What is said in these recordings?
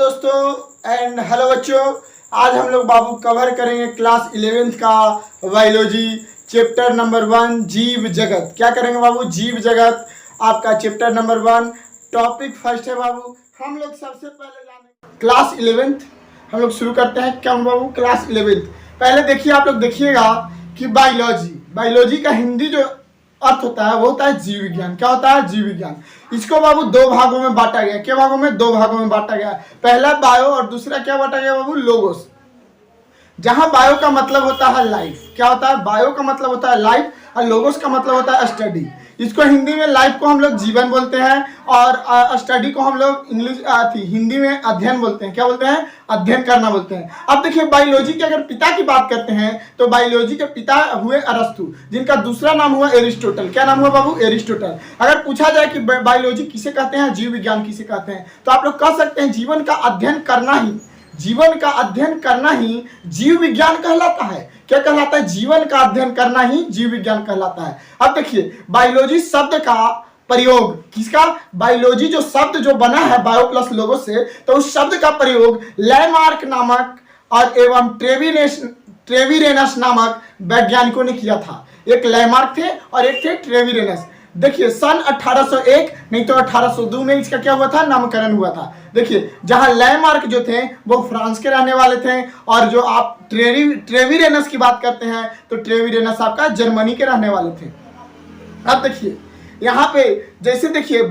दोस्तों and hello बच्चों। आज हम लोग बाबू कवर करेंगे क्लास 11th का बायोलॉजी चैप्टर नंबर 1 जीव जगत। क्या करेंगे बाबू? जीव जगत आपका चैप्टर नंबर 1 टॉपिक फर्स्ट है बाबू। हम लोग सबसे पहले जाने क्लास 11th हम लोग शुरू करते हैं। क्या बाबू? Class 11th। पहले देखिए, आप लोग देखिएगा कि बायोलॉजी का हिंदी जो अर्थ होता है वो होता है जीव विज्ञान। क्या होता है? जीव विज्ञान। इसको बाबू दो भागों में बांटा गया। क्या भागों में? दो भागों में बांटा गया। पहला बायो और दूसरा क्या बांटा गया बाबू? लोगोस। जहां बायो का मतलब होता है लाइफ। क्या होता है? बायो का मतलब होता है लाइफ और लोगोस का मतलब होता है स्टडी। इसको हिंदी में लाइफ को हम लोग जीवन बोलते हैं और स्टडी को हम लोग हिंदी में अध्ययन बोलते हैं। क्या बोलते हैं? अध्ययन करना बोलते हैं। अब देखिए, बायोलॉजी के अगर पिता की बात करते हैं तो बायोलॉजी के पिता हुए अरस्तु, जिनका दूसरा नाम हुआ एरिस्टोटल। क्या नाम हुआ बाबू? एरिस्टोटल। अगर पूछा जाए कि बायोलॉजी किसे कहते हैं, जीव विज्ञान किसे कहते हैं, तो आप लोग कह सकते हैं जीवन का अध्ययन करना ही जीव विज्ञान कहलाता है। क्या कहलाता है? जीवन का अध्ययन करना ही जीव विज्ञान कहलाता है। अब देखिए, बायोलॉजी शब्द का प्रयोग किसका? बायोलॉजी जो शब्द जो बना है बायो प्लस लोगो से, तो उस शब्द का प्रयोग लैमार्क नामक और एवं ट्रेविरेनस नामक वैज्ञानिकों ने किया था। एक लैमार्क थे और एक थे ट्रेविरेनस। देखिए, सन 1801 नहीं तो 1802 में इसका क्या हुआ था? नामकरण हुआ था। देखिए, जहां लैमार्क जो थे वो फ्रांस के रहने वाले थे और जो आप ट्रेविरेनस की बात करते हैं तो ट्रेविरेनस आपका जर्मनी के रहने वाले थे। अब देखिए यहाँ पे, जैसे देखिए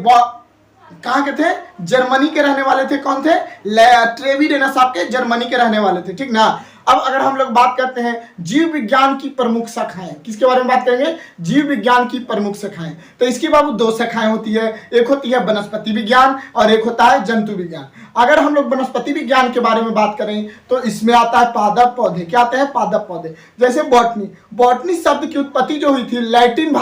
कहाँ के थे? जर्मनी के रहने वाले थे। कौन थे? ट्रेविरेनस आपके जर्मनी के रहने वाले थे, ठीक ना। अब अगर हम लोग बात करते हैं जीव विज्ञान की प्रमुख शाखाएं, किसके बारे में बात करेंगे? जीव विज्ञान की प्रमुख शाखाएं। तो इसकी बाबू दो शाखाएं होती है, एक होती है वनस्पति विज्ञान और एक होता है जंतु विज्ञान। अगर हम लोग वनस्पति विज्ञान के बारे में बात करें तो इसमें आता है पादप पौधे। क्या आते हैं? पादप पौधे। जैसे बॉटनी शब्द की उत्पत्ति जो हुई थी लैटिन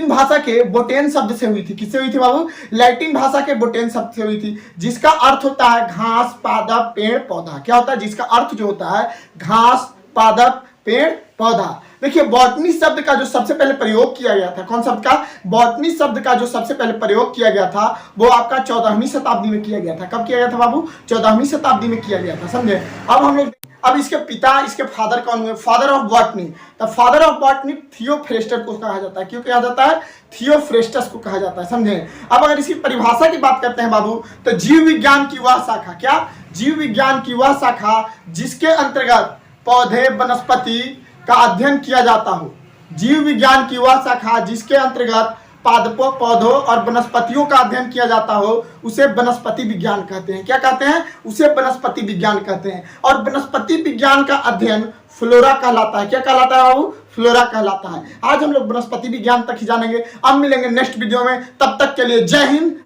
भाषा के बोटेन शब्द से हुई थी। किससे हुई थी बाबू? लैटिन भाषा के बोटेन शब्द से हुई थी, जिसका अर्थ होता है घास, पादप, पेड़, पौधा। क्या होता है? जिसका अर्थ जो होता है घास, पादप, पेड़, पौधा। देखिए, बॉटनी शब्द का जो सबसे पहले प्रयोग किया गया था, कौन शब्द का? बॉटनी शब्द का जो सबसे पहले प्रयोग किया गया था वो आपका 14वीं शताब्दी में किया गया था। कब किया गया था बाबू? 14वीं शताब्दी में किया गया था, समझे। अब इसके पिता, इसके फादर कौन हुए? Father of botany. The father of botany Theophrastus को कहा जाता है। क्यों कहा जाता है? थियोफ्रेस्टस को कहा जाता है, समझे। अब अगर इसकी परिभाषा की बात करते हैं बाबू, तो जीव विज्ञान की वह शाखा, क्या? जीव विज्ञान की वह शाखा जिसके अंतर्गत पौधे, वनस्पति का अध्ययन किया जाता हो। जीव विज्ञान की वह शाखा जिसके अंतर्गत पादपों, पौधों और वनस्पतियों का अध्ययन किया जाता हो, उसे वनस्पति विज्ञान कहते हैं। क्या कहते हैं? उसे वनस्पति विज्ञान कहते हैं। और वनस्पति विज्ञान का अध्ययन फ्लोरा कहलाता है। क्या कहलाता है बाबू? फ्लोरा कहलाता है। आज हम लोग वनस्पति विज्ञान तक ही जानेंगे। अब मिलेंगे नेक्स्ट वीडियो में, तब तक के लिए जय हिंद।